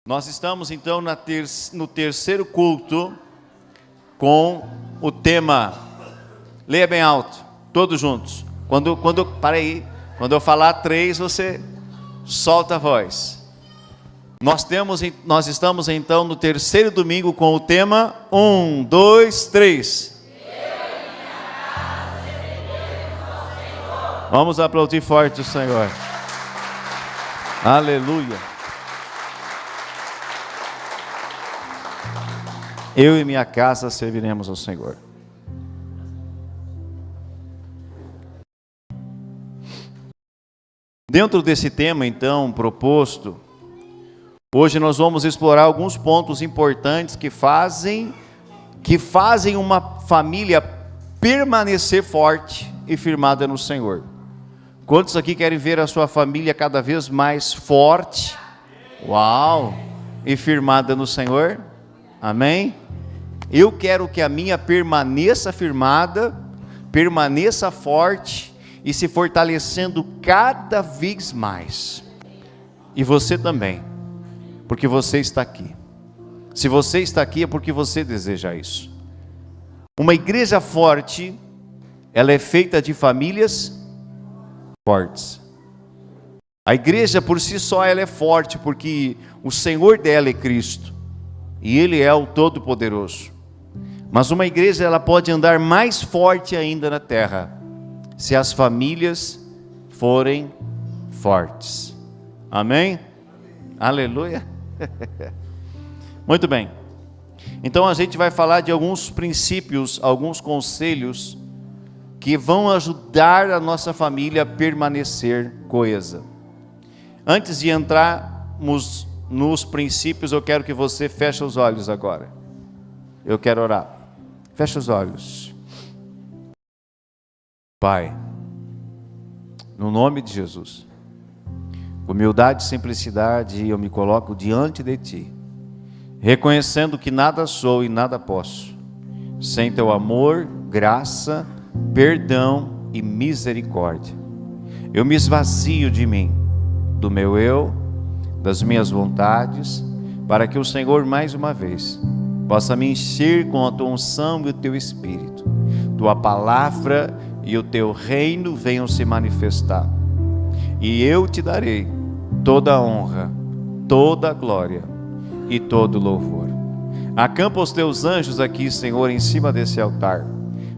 Nós estamos então no terceiro culto com o tema, leia bem alto, todos juntos. Para aí, quando eu falar 3, você solta a voz. Nós estamos então no terceiro domingo com o tema 1, 2, 3. Vamos aplaudir forte o Senhor. Aleluia. Eu e minha casa serviremos ao Senhor. Dentro desse tema, então, proposto, hoje nós vamos explorar alguns pontos importantes que fazem uma família permanecer forte e firmada no Senhor. Quantos aqui querem ver a sua família cada vez mais forte? Uau! E firmada no Senhor? Amém? Eu quero que a minha permaneça firmada, permaneça forte e se fortalecendo cada vez mais. E você também, porque você está aqui. Se você está aqui é porque você deseja isso. Uma igreja forte, ela é feita de famílias fortes. A igreja por si só ela é forte porque o Senhor dela é Cristo e Ele é o Todo-Poderoso. Mas uma igreja ela pode andar mais forte ainda na terra se as famílias forem fortes. Amém? Aleluia. Muito bem. Então a gente vai falar de alguns princípios, alguns conselhos que vão ajudar a nossa família a permanecer coesa. Antes de entrarmos nos princípios, eu quero que você feche os olhos agora. Eu quero orar. Feche os olhos. Pai, no nome de Jesus, com humildade e simplicidade, eu me coloco diante de Ti, reconhecendo que nada sou e nada posso, sem Teu amor, graça, perdão e misericórdia. Eu me esvazio de mim, do meu eu, das minhas vontades, para que o Senhor mais uma vez possa me encher com a Tua unção e o Teu Espírito, Tua palavra e o Teu reino venham se manifestar. E eu Te darei toda a honra, toda a glória e todo o louvor. Acampa os Teus anjos aqui, Senhor, em cima desse altar,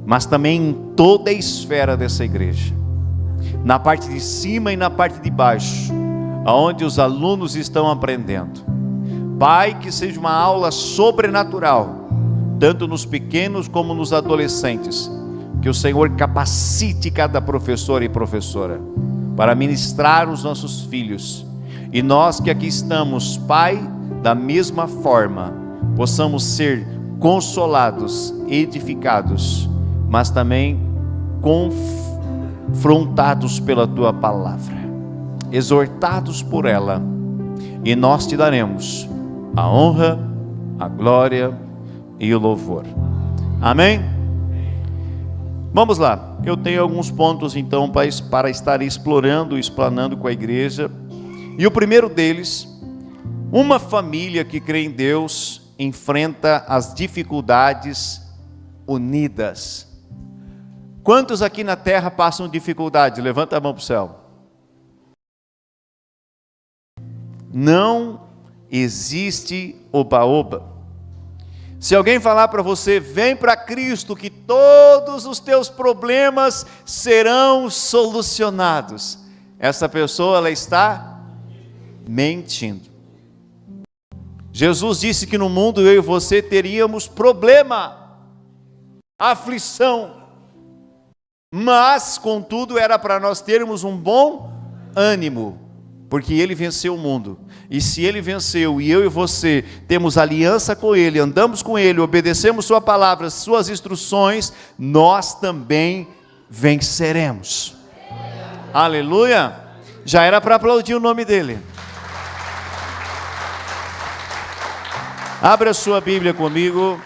mas também em toda a esfera dessa igreja, na parte de cima e na parte de baixo, aonde os alunos estão aprendendo. Pai, que seja uma aula sobrenatural, tanto nos pequenos como nos adolescentes, que o Senhor capacite cada professor e professora para ministrar os nossos filhos, e nós que aqui estamos, Pai, da mesma forma, possamos ser consolados, edificados, mas também confrontados pela Tua palavra, exortados por ela, e nós Te daremos a honra, a glória e o louvor. Amém? Vamos lá, eu tenho alguns pontos então para estar explorando, explanando com a igreja. E o primeiro deles, uma família que crê em Deus enfrenta as dificuldades unidas. Quantos aqui na terra passam dificuldades? Levanta a mão para o céu. Não existe oba-oba. Se alguém falar para você, vem para Cristo que todos os teus problemas serão solucionados, essa pessoa ela está mentindo. Jesus disse que no mundo eu e você teríamos problema, aflição, mas contudo era para nós termos um bom ânimo, porque Ele venceu o mundo. E se Ele venceu e eu e você temos aliança com Ele, andamos com Ele, obedecemos Sua palavra, Suas instruções, nós também venceremos. Aleluia! Já era para aplaudir o nome dEle. Abra sua Bíblia comigo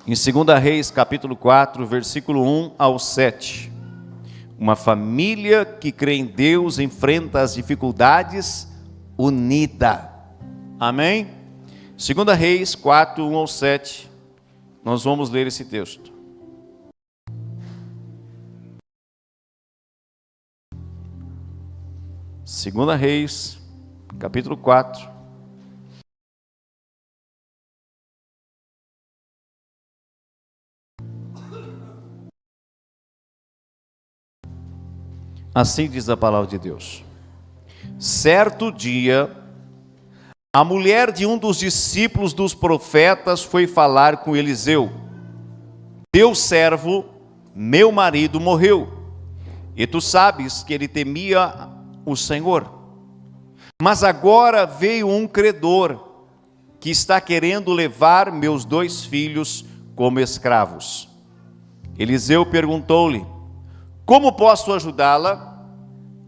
em 2 Reis capítulo 4, versículo 1 ao 7. Uma família que crê em Deus enfrenta as dificuldades unida. Amém? 2 Reis 4, 1 ao 7, nós vamos ler esse texto. Segunda Reis, capítulo 4. Assim diz a palavra de Deus. Certo dia, a mulher de um dos discípulos dos profetas foi falar com Eliseu. Teu servo, meu marido, morreu, e tu sabes que ele temia o Senhor. Mas agora veio um credor que está querendo levar meus 2 filhos como escravos. Eliseu perguntou-lhe: como posso ajudá-la?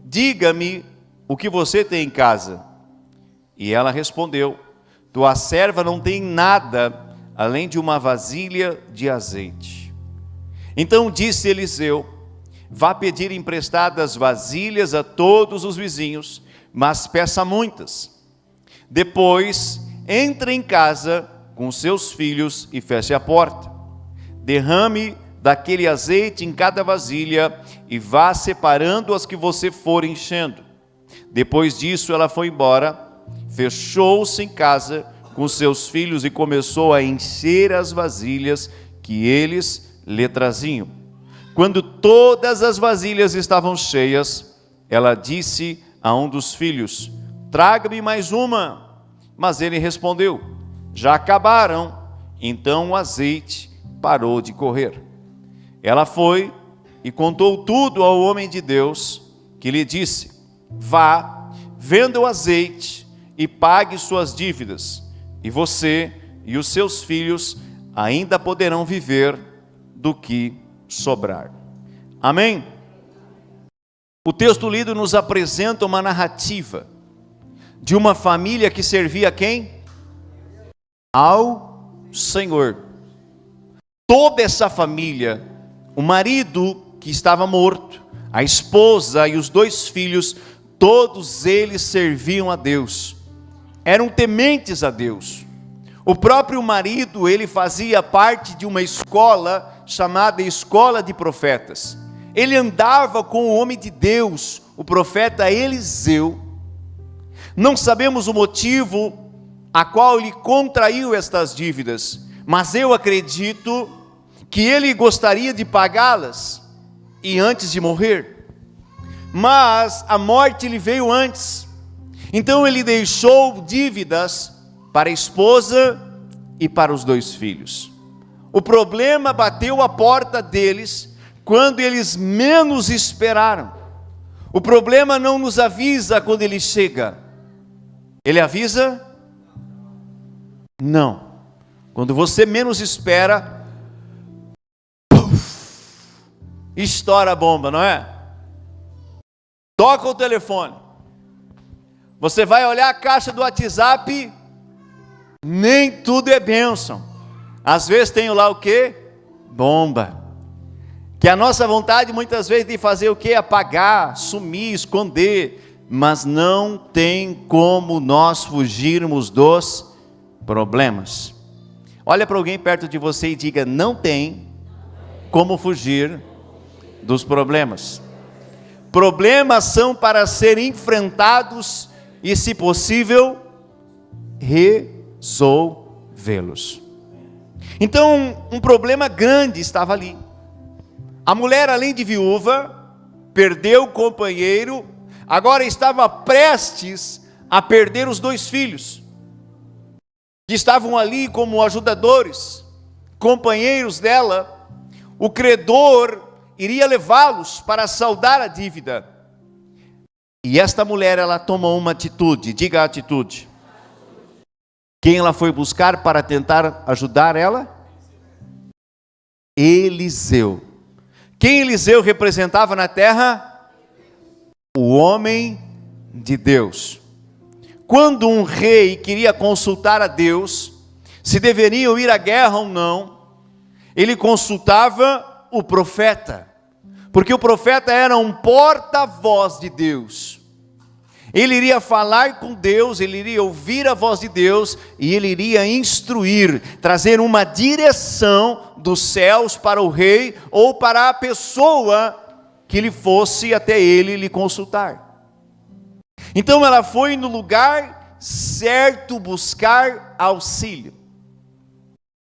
Diga-me o que você tem em casa. E ela respondeu: tua serva não tem nada além de uma vasilha de azeite. Então disse Eliseu: vá pedir emprestadas vasilhas a todos os vizinhos, mas peça muitas. Depois entre em casa com seus filhos e feche a porta. Derrame daquele azeite em cada vasilha e vá separando as que você for enchendo. Depois disso ela foi embora, fechou-se em casa com seus filhos e começou a encher as vasilhas que eles lhe traziam. Quando todas as vasilhas estavam cheias, ela disse a um dos filhos: traga-me mais uma. Mas ele respondeu: já acabaram. Então o azeite parou de correr. Ela foi e contou tudo ao homem de Deus, que lhe disse: vá, venda o azeite e pague suas dívidas, e você e os seus filhos ainda poderão viver do que sobrar. Amém? O texto lido nos apresenta uma narrativa de uma família que servia a quem? Ao Senhor. Toda essa família, o marido que estava morto, a esposa e os 2 filhos, todos eles serviam a Deus, eram tementes a Deus. O próprio marido, ele fazia parte de uma escola chamada Escola de Profetas. Ele andava com o homem de Deus, o profeta Eliseu. Não sabemos o motivo a qual ele contraiu estas dívidas, mas eu acredito que ele gostaria de pagá-las e antes de morrer. Mas a morte lhe veio antes. Então ele deixou dívidas para a esposa e para os 2 filhos. O problema bateu a porta deles quando eles menos esperaram. O problema não nos avisa quando ele chega. Ele avisa? Não. Quando você menos espera, estoura a bomba, não é? Toca o telefone. Você vai olhar a caixa do WhatsApp, nem tudo é bênção. Às vezes tem lá o quê? Bomba. Que a nossa vontade muitas vezes de fazer o quê? Apagar, sumir, esconder. Mas não tem como nós fugirmos dos problemas. Olha para alguém perto de você e diga: não tem como fugir dos problemas. Problemas são para serem enfrentados e, se possível, resolvê-los. Então, um problema grande estava ali. A mulher, além de viúva, perdeu o companheiro, agora estava prestes a perder os 2 filhos, que estavam ali como ajudadores, companheiros dela. O credor iria levá-los para saldar a dívida. E esta mulher, ela tomou uma atitude. Diga a atitude. Quem ela foi buscar para tentar ajudar ela? Eliseu. Quem Eliseu representava na terra? O homem de Deus. Quando um rei queria consultar a Deus se deveriam ir à guerra ou não, ele consultava o profeta, porque o profeta era um porta-voz de Deus. Ele iria falar com Deus, ele iria ouvir a voz de Deus e ele iria instruir, trazer uma direção dos céus para o rei ou para a pessoa que lhe fosse até ele lhe consultar. Então ela foi no lugar certo buscar auxílio.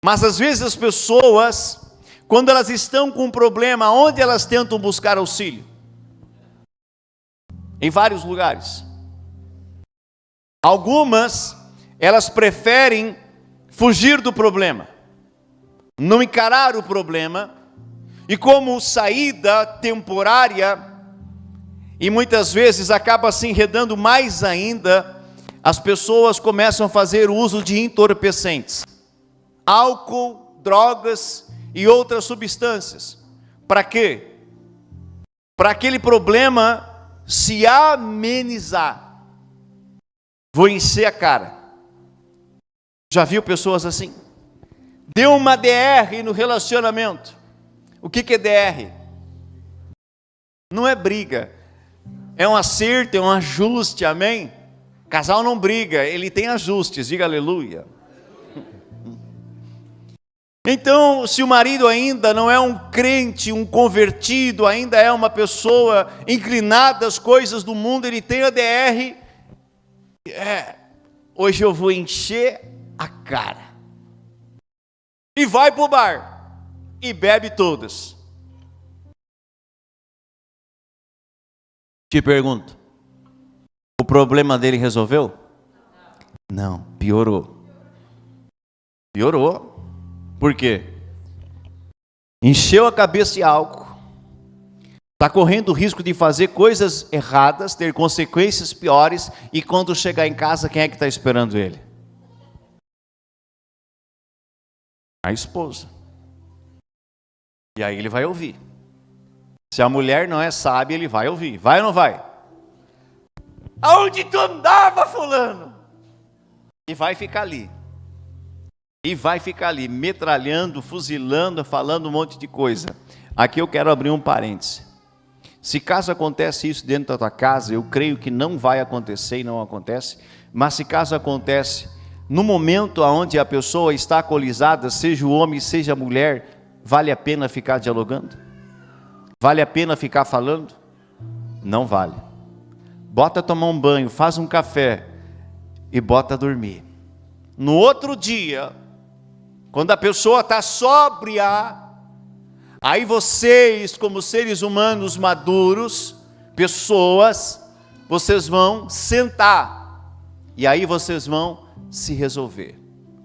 Mas às vezes as pessoas, quando elas estão com um problema, onde elas tentam buscar auxílio? Em vários lugares. Algumas, elas preferem fugir do problema, não encarar o problema, e como saída temporária, e muitas vezes acaba se enredando mais ainda, as pessoas começam a fazer uso de entorpecentes, álcool, drogas e outras substâncias. Para quê? Para aquele problema se amenizar. Vou encher a cara. Já viu pessoas assim? Deu uma DR no relacionamento. O que é DR? Não é briga. É um acerto, é um ajuste, amém? Casal não briga, ele tem ajustes, diga aleluia. Então, se o marido ainda não é um crente, um convertido, ainda é uma pessoa inclinada às coisas do mundo, ele tem a DR, hoje eu vou encher a cara. E vai para o bar, e bebe todas. Te pergunto, o problema dele resolveu? Não, piorou. Piorou. Por quê? Encheu a cabeça de álcool, está correndo o risco de fazer coisas erradas, ter consequências piores, e quando chegar em casa, quem é que está esperando ele? A esposa. E aí ele vai ouvir. Se a mulher não é sábia, ele vai ouvir. Vai ou não vai? Aonde tu andava, fulano? E vai ficar ali. E vai ficar ali, metralhando, fuzilando, falando um monte de coisa. Aqui eu quero abrir um parêntese. Se caso acontece isso dentro da tua casa, eu creio que não vai acontecer e não acontece, mas se caso acontece, no momento onde a pessoa está alcoolizada, seja o homem, seja a mulher, vale a pena ficar dialogando? Vale a pena ficar falando? Não vale. Bota tomar um banho, faz um café e bota dormir. No outro dia, quando a pessoa está sóbria, aí vocês, como seres humanos maduros, pessoas, vocês vão sentar, e aí vocês vão se resolver.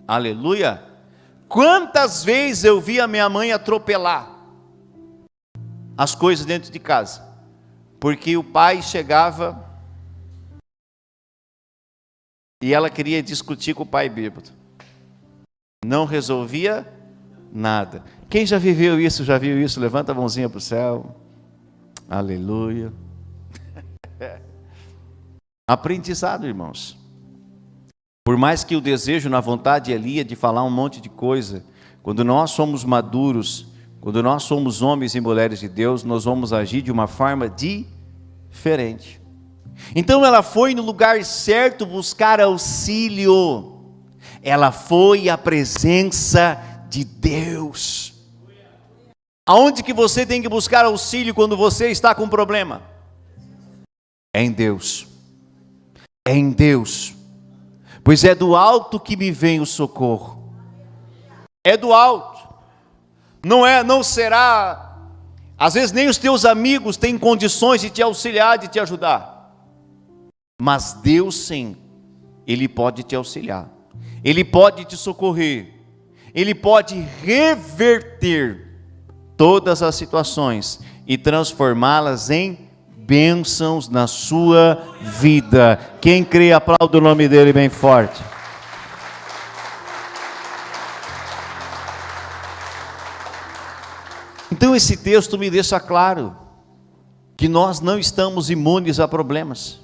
Aleluia! Quantas vezes eu vi a minha mãe atropelar as coisas dentro de casa, porque o pai chegava e ela queria discutir com o pai bêbado. Não resolvia nada. Quem já viveu isso, já viu isso? Levanta a mãozinha para o céu. Aleluia. Aprendizado, irmãos. Por mais que o desejo na vontade ali é de falar um monte de coisa, quando nós somos maduros, quando nós somos homens e mulheres de Deus, nós vamos agir de uma forma diferente. Então ela foi no lugar certo buscar auxílio. Ela foi à presença de Deus. Aonde que você tem que buscar auxílio quando você está com problema? É em Deus. É em Deus. Pois é do alto que me vem o socorro. É do alto. Não será, às vezes nem os teus amigos têm condições de te auxiliar, de te ajudar. Mas Deus sim, Ele pode te auxiliar. Ele pode te socorrer, Ele pode reverter todas as situações e transformá-las em bênçãos na sua vida. Quem crê, aplauda o nome dele bem forte. Então esse texto me deixa claro que nós não estamos imunes a problemas.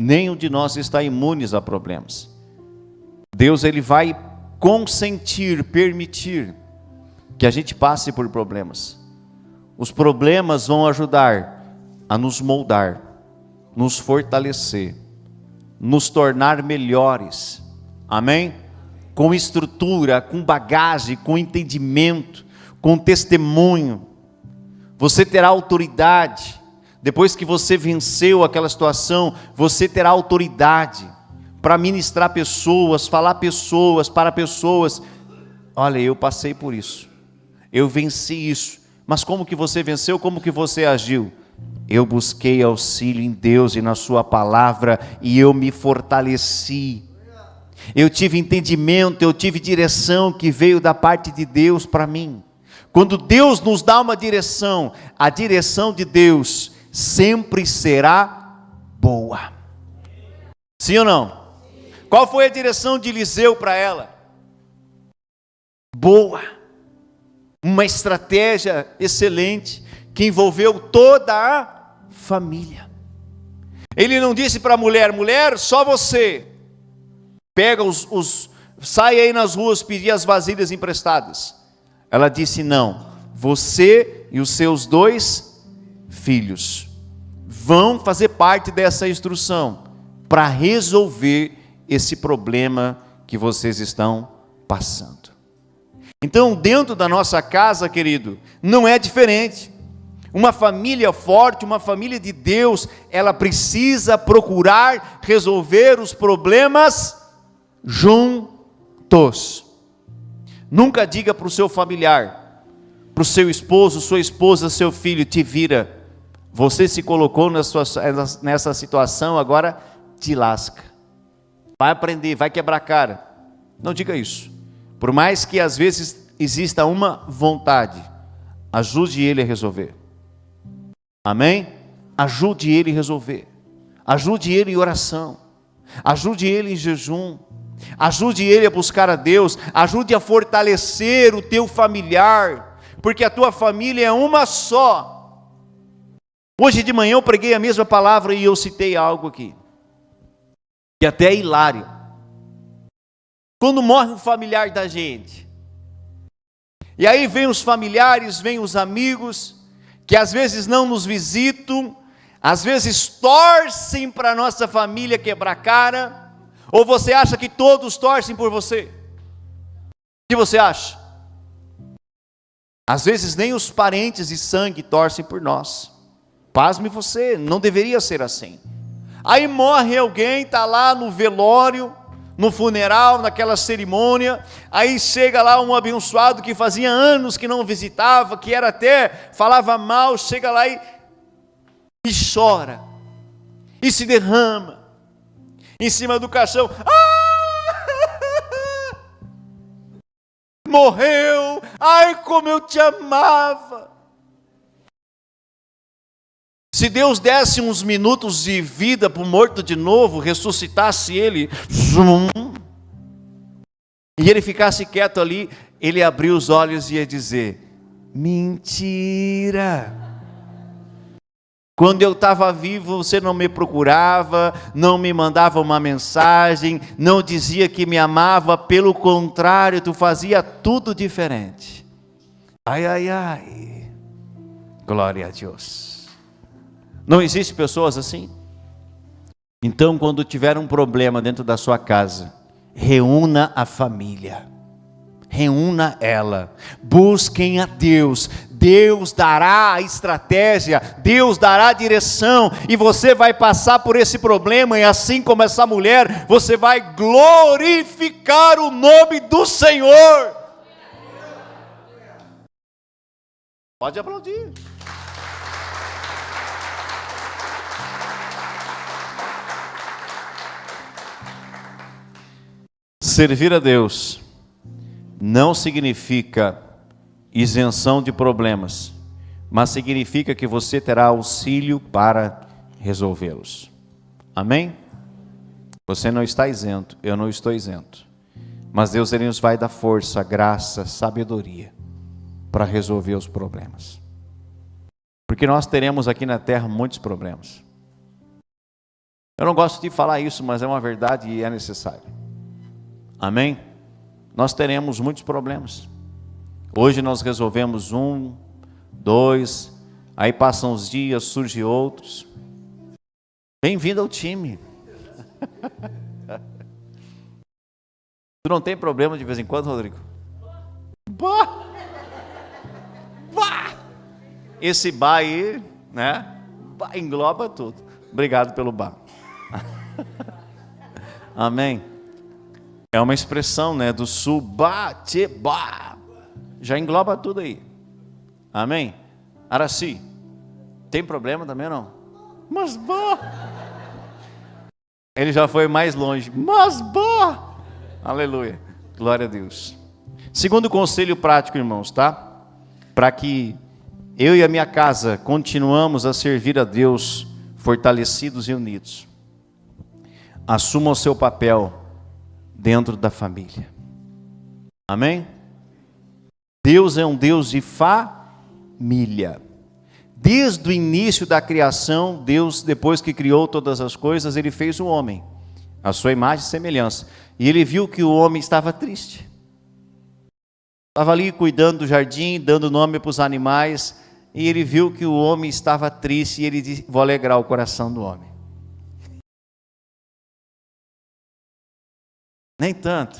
Nenhum de nós está imune a problemas. Deus, Ele vai consentir, permitir que a gente passe por problemas. Os problemas vão ajudar a nos moldar. nos fortalecer, nos tornar melhores, amém? Com estrutura, com bagagem, com entendimento, com testemunho. Você terá autoridade. Depois que você venceu aquela situação, você terá autoridade para ministrar pessoas, falar pessoas, para pessoas. Olha, eu passei por isso, eu venci isso. Mas como que você venceu? Como que você agiu? Eu busquei auxílio em Deus e na sua palavra, e eu me fortaleci. Eu tive entendimento, eu tive direção que veio da parte de Deus para mim. Quando Deus nos dá uma direção, a direção de Deus sempre será boa. Sim ou não? Qual foi a direção de Eliseu para ela? Boa. Uma estratégia excelente, que envolveu toda a família. Ele não disse para a mulher: mulher, só você. Pega sai aí nas ruas pedir as vasilhas emprestadas. Ela disse: não, você e os seus 2 filhos vão fazer parte dessa instrução para resolver esse problema que vocês estão passando. Então, dentro da nossa casa, querido, não é diferente. Uma família forte, uma família de Deus, ela precisa procurar resolver os problemas juntos. Nunca diga para o seu familiar, para o seu esposo, sua esposa, seu filho: te vira. Você se colocou nessa situação, agora te lasca. Vai aprender, vai quebrar a cara. Não diga isso. Por mais que às vezes exista uma vontade, ajude ele a resolver. Amém? Ajude ele a resolver. Ajude ele em oração. Ajude ele em jejum. Ajude ele a buscar a Deus. Ajude a fortalecer o teu familiar, porque a tua família é uma só. Hoje de manhã eu preguei a mesma palavra e eu citei algo aqui, que até é hilário. Quando morre um familiar da gente, e aí vem os familiares, vem os amigos, que às vezes não nos visitam, às vezes torcem para a nossa família quebrar cara. Ou você acha que todos torcem por você? O que você acha? Às vezes nem os parentes de sangue torcem por nós. Pasme você, não deveria ser assim. Aí morre alguém, está lá no velório, no funeral, naquela cerimônia, aí chega lá um abençoado que fazia anos que não visitava, que era até, falava mal, chega lá e chora, e se derrama, em cima do caixão. Morreu, ai como eu te amava. Se Deus desse uns minutos de vida para o morto de novo, ressuscitasse ele, e ele ficasse quieto ali, ele abriu os olhos e ia dizer: mentira. Quando eu estava vivo, você não me procurava, não me mandava uma mensagem, não dizia que me amava, pelo contrário, tu fazia tudo diferente. Ai, ai, ai, glória a Deus. Não existe pessoas assim? Então, quando tiver um problema dentro da sua casa, reúna a família, reúna ela, busquem a Deus. Deus dará a estratégia, Deus dará a direção, e você vai passar por esse problema, e assim como essa mulher, você vai glorificar o nome do Senhor. Pode aplaudir. Servir a Deus não significa isenção de problemas, mas significa que você terá auxílio para resolvê-los. Amém? Você não está isento, eu não estou isento, mas Deus, Ele nos vai dar força, graça, sabedoria para resolver os problemas, porque nós teremos aqui na terra muitos problemas. Eu não gosto de falar isso, mas é uma verdade e é necessário. Amém? Nós teremos muitos problemas. Hoje nós resolvemos 1, 2, aí passam os dias, surgem outros. Bem-vindo ao time. Tu não tem problema de vez em quando, Rodrigo? Bah! Bah! Esse bah aí, né? Bah, engloba tudo. Obrigado pelo bah. Amém? É uma expressão, né? Do sul, bah, tchê, bah. Já engloba tudo aí. Amém? Araci, tem problema também ou não? Mas bah! Ele já foi mais longe. Mas bah! Aleluia. Glória a Deus. Segundo conselho prático, irmãos, tá? Para que eu e a minha casa continuamos a servir a Deus fortalecidos e unidos. Assuma o seu papel dentro da família. Amém? Deus é um Deus de família. Desde o início da criação, Deus, depois que criou todas as coisas, Ele fez o homem, a sua imagem e semelhança. E Ele viu que o homem estava triste. Estava ali cuidando do jardim, dando nome para os animais, e Ele viu que o homem estava triste, e Ele disse: vou alegrar o coração do homem. Nem tanto.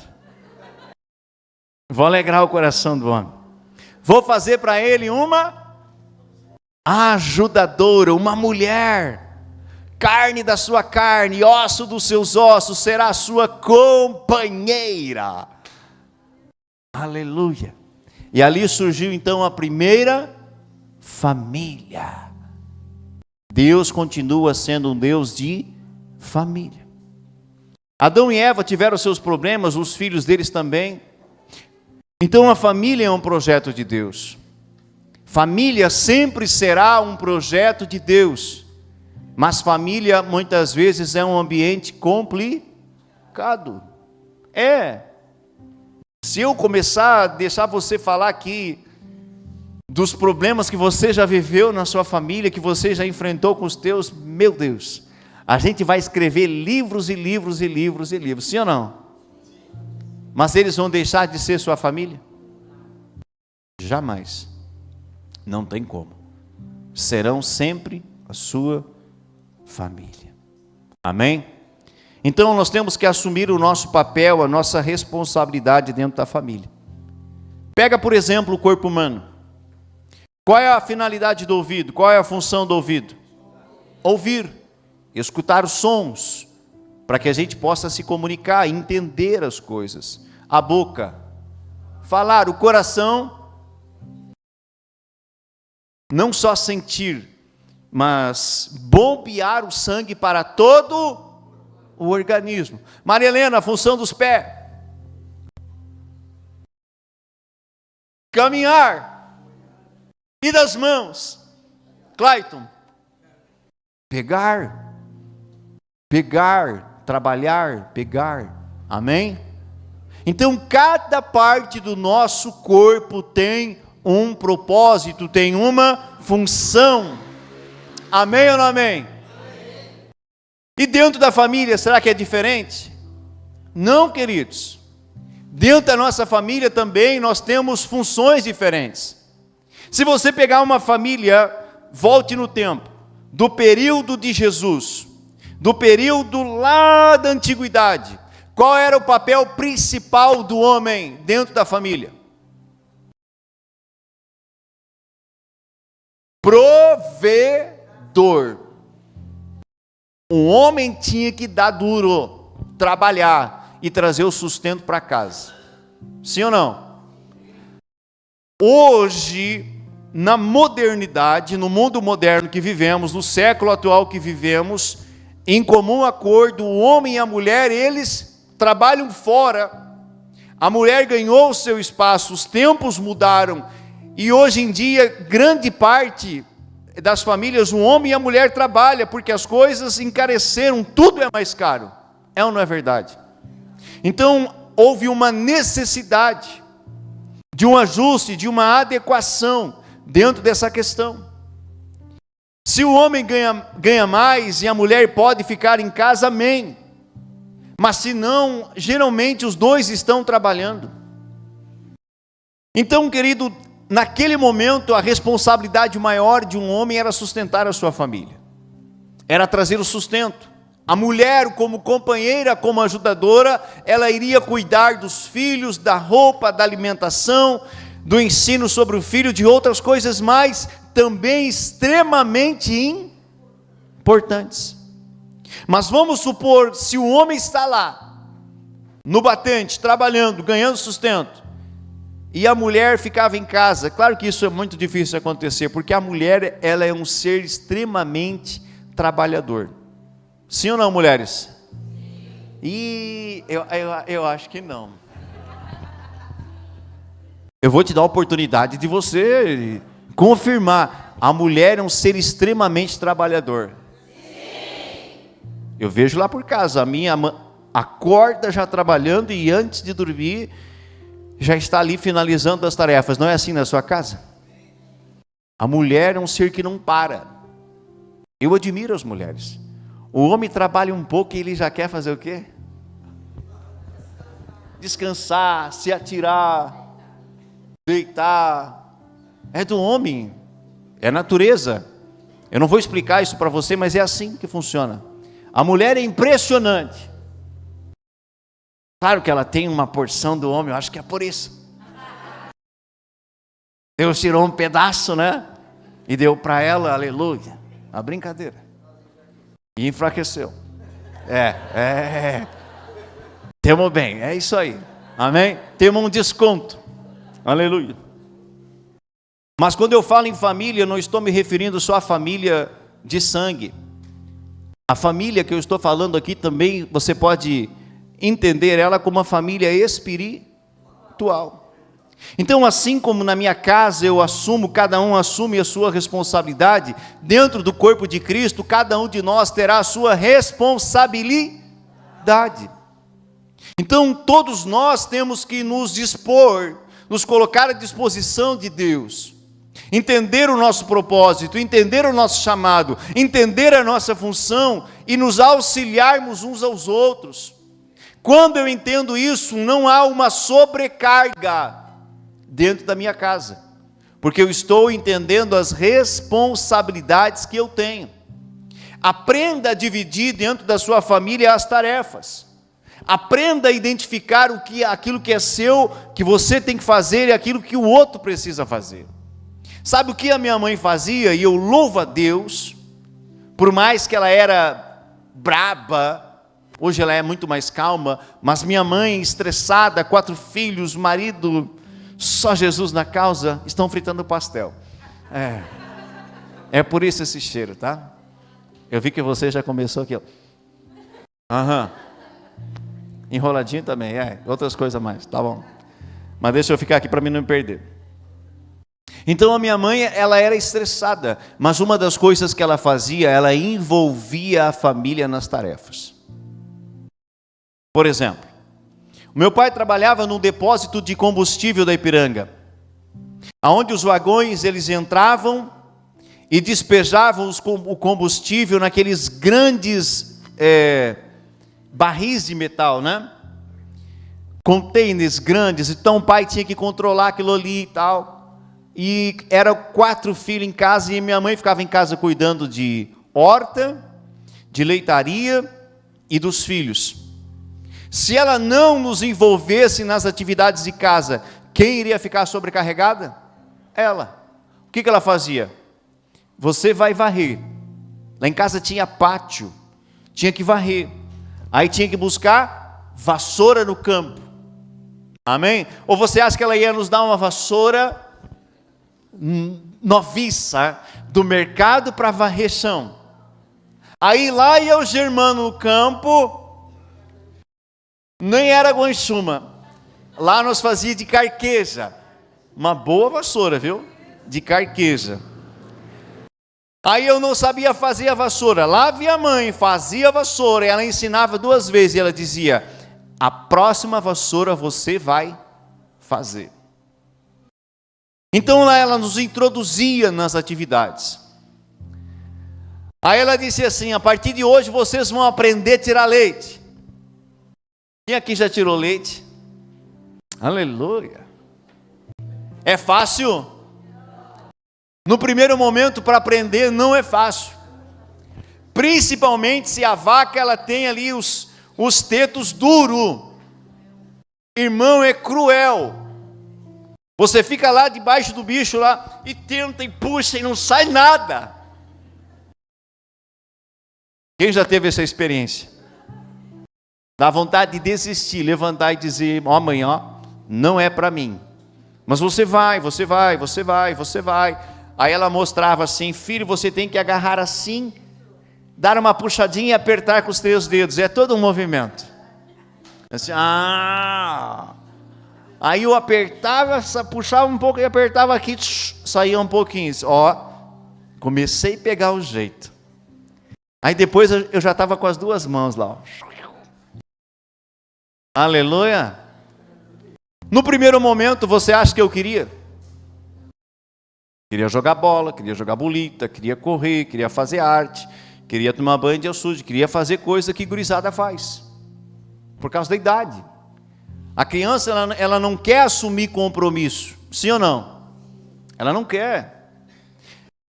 Vou alegrar o coração do homem. Vou fazer para ele uma ajudadora, uma mulher, carne da sua carne, osso dos seus ossos, será a sua companheira. Aleluia. E ali surgiu então a primeira família. Deus continua sendo um Deus de família. Adão e Eva tiveram seus problemas, os filhos deles também. Então a família é um projeto de Deus. Família sempre será um projeto de Deus. Mas família muitas vezes é um ambiente complicado. Se eu começar a deixar você falar aqui dos problemas que você já viveu na sua família, que você já enfrentou com os teus, meu Deus, a gente vai escrever livros e livros e livros e livros, sim ou não? Mas eles vão deixar de ser sua família? Jamais. Não tem como. Serão sempre a sua família. Amém? Então nós temos que assumir o nosso papel, a nossa responsabilidade dentro da família. Pega, por exemplo, o corpo humano. Qual é a finalidade do ouvido? Qual é a função do ouvido? Ouvir, escutar os sons, para que a gente possa se comunicar, entender as coisas. A boca, falar. O coração, não só sentir, mas bombear o sangue para todo o organismo. Maria Helena, a função dos pés. Caminhar. E das mãos. Clayton. Pegar, trabalhar, pegar. Amém? Então cada parte do nosso corpo tem um propósito, tem uma função. Amém ou não amém? E dentro da família, será que é diferente? Não, queridos. Dentro da nossa família também nós temos funções diferentes. Se você pegar uma família, volte no tempo, do período de Jesus, do período lá da antiguidade, qual era o papel principal do homem dentro da família? Provedor. Um homem tinha que dar duro, trabalhar e trazer o sustento para casa. Sim ou não? Hoje, na modernidade, no mundo moderno que vivemos, no século atual que vivemos, em comum acordo, o homem e a mulher, eles trabalham fora. A mulher ganhou o seu espaço, os tempos mudaram, e hoje em dia, grande parte das famílias, o homem e a mulher trabalham, porque as coisas encareceram, tudo é mais caro. É ou não é verdade? Então, houve uma necessidade de um ajuste, de uma adequação dentro dessa questão. Se o homem ganha mais e a mulher pode ficar em casa, amém. Mas se não, geralmente os dois estão trabalhando. Então, querido, naquele momento a responsabilidade maior de um homem era sustentar a sua família. era trazer o sustento. A mulher, como companheira, como ajudadora, ela iria cuidar dos filhos, da roupa, da alimentação, do ensino sobre o filho, de outras coisas mais, também extremamente importantes. Mas vamos supor, se o homem está lá, no batente, trabalhando, ganhando sustento, e a mulher ficava em casa. Claro que isso é muito difícil de acontecer, porque a mulher, ela é um ser extremamente trabalhador. Sim ou não, mulheres? E eu acho que não. Eu vou te dar a oportunidade de você confirmar. A mulher é um ser extremamente trabalhador. Eu vejo lá por casa, a minha mãe acorda já trabalhando e antes de dormir já está ali finalizando as tarefas. Não é assim na sua casa? A mulher é um ser que não para. Eu admiro as mulheres. O homem trabalha um pouco e ele já quer fazer o quê? Descansar, se atirar, deitar. É do homem, é natureza. Eu não vou explicar isso para você, mas é assim que funciona. A mulher é impressionante. Claro que ela tem uma porção do homem, eu acho que é por isso. Deus tirou um pedaço, né? E deu para ela, aleluia. A brincadeira. E enfraqueceu. Temos bem, é isso aí. Amém? Temos um desconto. Aleluia. Mas quando eu falo em família, eu não estou me referindo só à família de sangue. A família que eu estou falando aqui também, você pode entender ela como uma família espiritual. Então, assim como na minha casa eu assumo, cada um assume a sua responsabilidade, dentro do corpo de Cristo, cada um de nós terá a sua responsabilidade. Então, todos nós temos que nos dispor, nos colocar à disposição de Deus, entender o nosso propósito, entender o nosso chamado, entender a nossa função e nos auxiliarmos uns aos outros. Quando eu entendo isso, não há uma sobrecarga dentro da minha casa, porque eu estou entendendo as responsabilidades que eu tenho. Aprenda a dividir dentro da sua família as tarefas. Aprenda a identificar aquilo que é seu, que você tem que fazer, e aquilo que o outro precisa fazer. Sabe o que a minha mãe fazia? E eu louvo a Deus, por mais que ela era braba, hoje ela é muito mais calma, mas minha mãe estressada, 4 filhos, marido, só Jesus na causa, estão fritando pastel. É por isso esse cheiro, tá? Eu vi que você já começou aqui, ó. Enroladinho também, outras coisas mais, tá bom. Mas deixa eu ficar aqui para mim não me perder. Então a minha mãe, ela era estressada, mas uma das coisas que ela fazia, ela envolvia a família nas tarefas. Por exemplo, o meu pai trabalhava num depósito de combustível da Ipiranga, aonde os vagões eles entravam e despejavam o combustível naqueles grandes barris de metal, né? Containers grandes. Então o pai tinha que controlar aquilo ali e tal. E eram 4 filhos em casa e minha mãe ficava em casa cuidando de horta, de leitaria e dos filhos. Se ela não nos envolvesse nas atividades de casa, quem iria ficar sobrecarregada? Ela. O que ela fazia? Você vai varrer. Lá em casa tinha pátio, tinha que varrer. Aí tinha que buscar vassoura no campo. Amém? Ou você acha que ela ia nos dar uma vassoura noviça do mercado para varrer chão? Aí lá ia o Germano no campo, nem era guanchuma. Lá nós fazia de carqueja. Uma boa vassoura, viu? De carqueja. Aí eu não sabia fazer a vassoura. Lá vinha a mãe, fazia a vassoura. E ela ensinava 2 vezes. E ela dizia: a próxima vassoura você vai fazer. Então lá ela nos introduzia nas atividades. Aí ela disse assim: a partir de hoje vocês vão aprender a tirar leite. Quem aqui já tirou leite? Aleluia. É fácil? No primeiro momento, para aprender, não é fácil. Principalmente se a vaca ela tem ali os tetos duros. Irmão, é cruel. Você fica lá debaixo do bicho lá e tenta e puxa e não sai nada. Quem já teve essa experiência? Dá vontade de desistir, levantar e dizer: ó, mãe, ó, não é para mim. Mas você vai. Aí ela mostrava assim: filho, você tem que agarrar assim, dar uma puxadinha e apertar com os 3 dedos. É todo um movimento. Assim, Aí eu apertava, puxava um pouco e apertava aqui, saía um pouquinho. Ó, comecei a pegar o jeito. Aí depois eu já estava com as 2 mãos lá. Ó. Aleluia. No primeiro momento, você acha que eu queria? Queria jogar bola, queria jogar bolita, queria correr, queria fazer arte, queria tomar banho de açude, queria fazer coisa que gurizada faz. Por causa da idade. A criança, ela não quer assumir compromisso. Sim ou não? Ela não quer.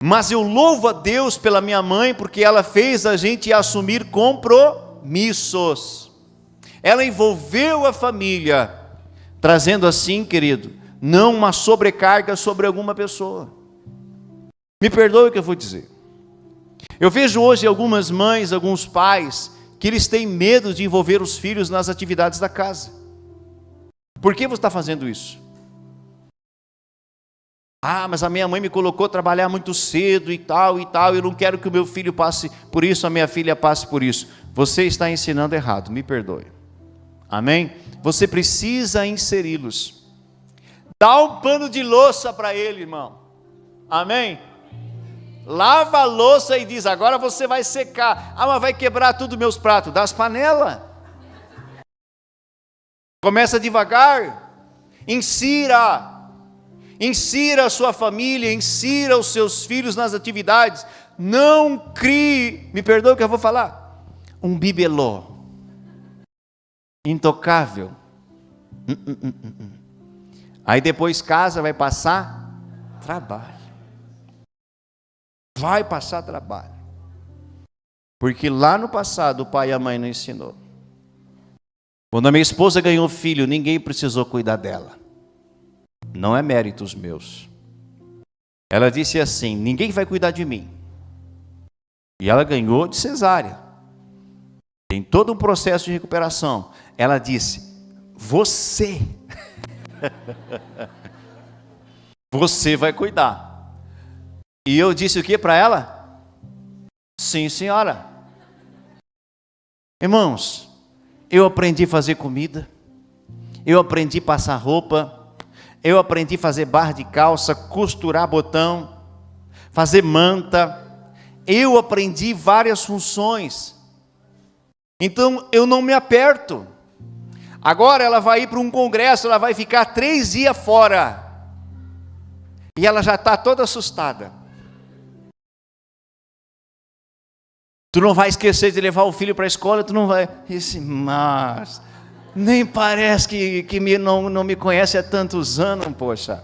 Mas eu louvo a Deus pela minha mãe, porque ela fez a gente assumir compromissos. Ela envolveu a família, trazendo assim, querido, não uma sobrecarga sobre alguma pessoa. Me perdoe o que eu vou dizer. Eu vejo hoje algumas mães, alguns pais, que eles têm medo de envolver os filhos nas atividades da casa. Por que você está fazendo isso? Mas a minha mãe me colocou a trabalhar muito cedo e tal, eu não quero que o meu filho passe por isso, a minha filha passe por isso. Você está ensinando errado, me perdoe. Amém? Você precisa inseri-los. Dá um pano de louça para ele, irmão. Amém? Lava a louça e diz: agora você vai secar. Mas vai quebrar tudo meus pratos. Dá as panelas. Começa devagar. Insira a sua família, insira os seus filhos nas atividades. Não crie, me perdoe o que eu vou falar, um bibelô intocável. Aí depois casa, vai passar trabalho. Vai passar trabalho. Porque lá no passado o pai e a mãe não ensinou. Quando a minha esposa ganhou filho, ninguém precisou cuidar dela. Não é méritos meus. Ela disse assim: ninguém vai cuidar de mim. E ela ganhou de cesárea. Tem todo um processo de recuperação. Ela disse: você você vai cuidar. E eu disse o que para ela? Sim, senhora. Irmãos, eu aprendi a fazer comida, eu aprendi a passar roupa, eu aprendi a fazer barra de calça, costurar botão, fazer manta. Eu aprendi várias funções. Então eu não me aperto. Agora ela vai ir para um congresso, ela vai ficar 3 dias fora. E ela já está toda assustada. Tu não vai esquecer de levar o filho para a escola, tu não vai. Mas nem parece que não me conhece há tantos anos, poxa.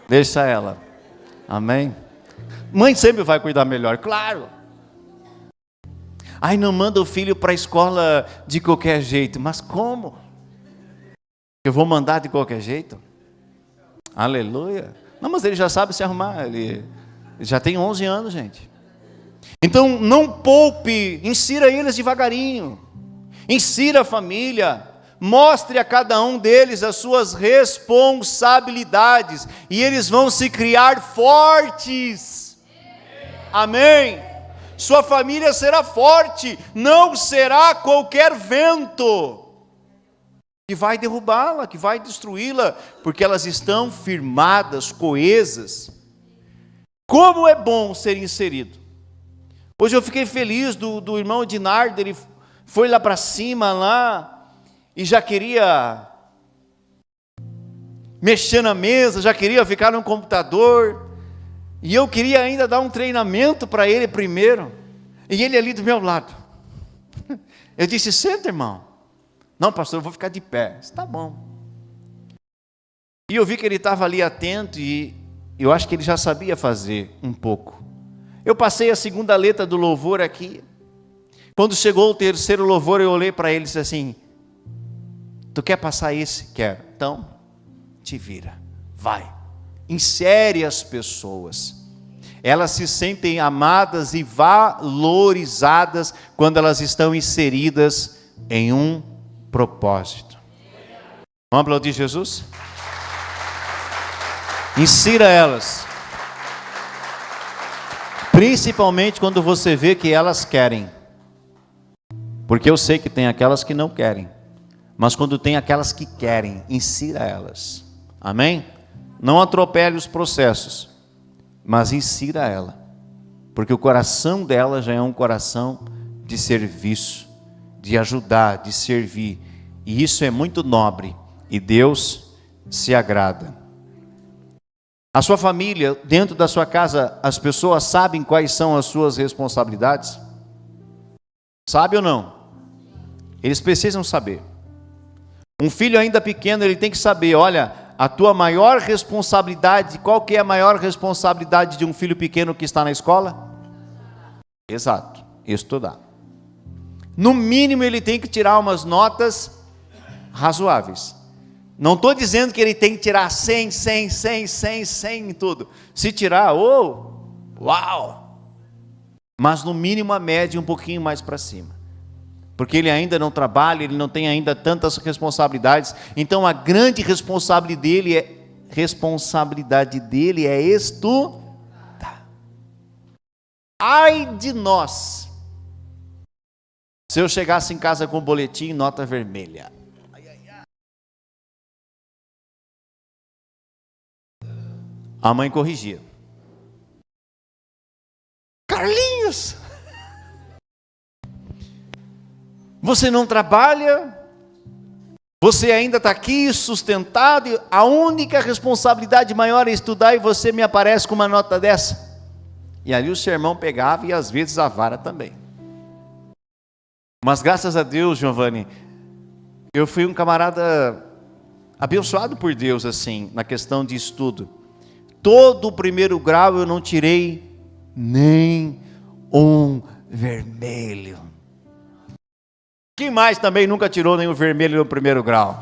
Deixa ela. Amém? Mãe sempre vai cuidar melhor, claro. Não manda o filho para a escola de qualquer jeito. Mas como? Eu vou mandar de qualquer jeito? Aleluia. Não, mas ele já sabe se arrumar. Ele já tem 11 anos, gente. Então não poupe, insira eles devagarinho. Insira a família. Mostre a cada um deles as suas responsabilidades. E eles vão se criar fortes. Amém? Sua família será forte. Não será qualquer vento que vai derrubá-la, que vai destruí-la, porque elas estão firmadas, coesas. Como é bom ser inserido. Hoje eu fiquei feliz do irmão Ednardo, ele foi lá para cima, lá, e já queria mexer na mesa, já queria ficar no computador, e eu queria ainda dar um treinamento para ele primeiro, e ele ali do meu lado. Eu disse: senta, irmão. Não, pastor, eu vou ficar de pé. Está bom. E eu vi que ele estava ali atento, e eu acho que ele já sabia fazer um pouco. Eu passei a segunda letra do louvor aqui. Quando chegou o terceiro louvor, eu olhei para ele e disse assim: tu quer passar esse? Quero. Então, te vira, vai. Insere as pessoas. Elas se sentem amadas e valorizadas quando elas estão inseridas em um propósito. Vamos aplaudir Jesus? Insira elas. Principalmente quando você vê que elas querem. Porque eu sei que tem aquelas que não querem. Mas quando tem aquelas que querem, insira elas. Amém? Não atropele os processos, mas insira ela. Porque o coração dela já é um coração de serviço, de ajudar, de servir. E isso é muito nobre. E Deus se agrada. A sua família, dentro da sua casa, as pessoas sabem quais são as suas responsabilidades? Sabe ou não? Eles precisam saber. Um filho ainda pequeno, ele tem que saber, olha, a tua maior responsabilidade, qual que é a maior responsabilidade de um filho pequeno que está na escola? Exato, estudar. No mínimo ele tem que tirar umas notas razoáveis. Não estou dizendo que ele tem que tirar 100 em tudo. Se tirar, uau! Mas no mínimo a média um pouquinho mais para cima. Porque ele ainda não trabalha, ele não tem ainda tantas responsabilidades. Então a grande responsabilidade dele é estudar. Ai de nós, se eu chegasse em casa com um boletim nota vermelha. A mãe corrigia. Carlinhos, você não trabalha, você ainda está aqui sustentado, e a única responsabilidade maior é estudar e você me aparece com uma nota dessa. E ali o sermão pegava e às vezes a vara também. Mas graças a Deus, Giovanni, eu fui um camarada abençoado por Deus assim, na questão de estudo. Todo o primeiro grau eu não tirei nem um vermelho. Quem mais também nunca tirou nenhum vermelho no primeiro grau?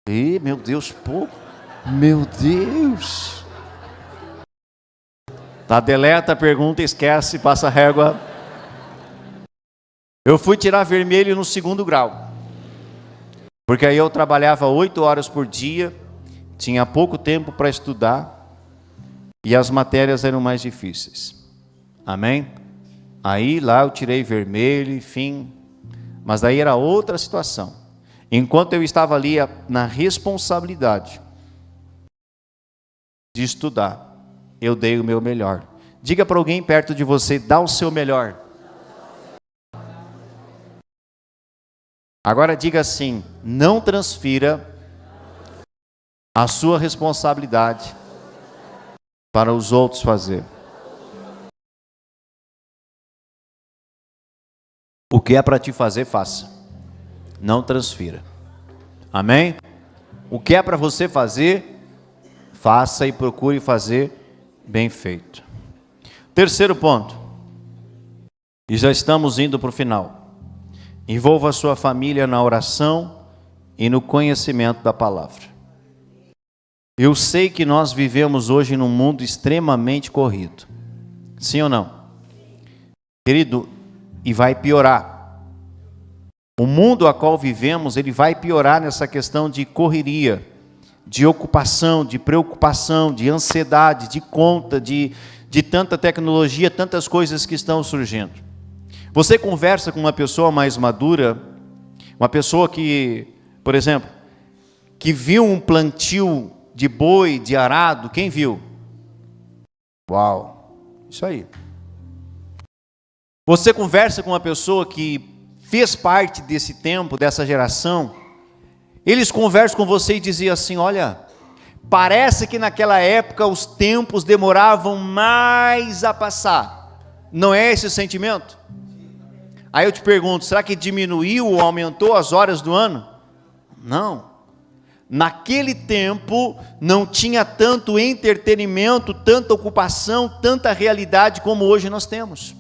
Ih, meu Deus, pô. Meu Deus. Tá, deleta a pergunta, esquece, passa a régua. Eu fui tirar vermelho no segundo grau. Porque aí eu trabalhava 8 horas por dia, tinha pouco tempo para estudar e as matérias eram mais difíceis. Amém? Aí lá eu tirei vermelho, enfim. Mas daí era outra situação. Enquanto eu estava ali na responsabilidade de estudar, eu dei o meu melhor. Diga para alguém perto de você, dá o seu melhor. Agora diga assim, não transfira a sua responsabilidade para os outros fazer. O que é para te fazer, faça. Não transfira. Amém? O que é para você fazer, faça e procure fazer bem feito. Terceiro ponto. E já estamos indo para o final. Envolva a sua família na oração e no conhecimento da palavra. Eu sei que nós vivemos hoje num mundo extremamente corrido. Sim ou não? Querido, e vai piorar. O mundo a qual vivemos, ele vai piorar nessa questão de correria, de ocupação, de preocupação, de ansiedade, de conta, de tanta tecnologia, tantas coisas que estão surgindo. Você conversa com uma pessoa mais madura, uma pessoa que, por exemplo, que viu um plantio de boi, de arado, quem viu? Uau, isso aí. Você conversa com uma pessoa que fez parte desse tempo, dessa geração, eles conversam com você e diziam assim, olha, parece que naquela época os tempos demoravam mais a passar. Não é esse o sentimento? Aí eu te pergunto, será que diminuiu ou aumentou as horas do ano? Não. naquele tempo não tinha tanto entretenimento, tanta ocupação, tanta realidade como hoje nós temos.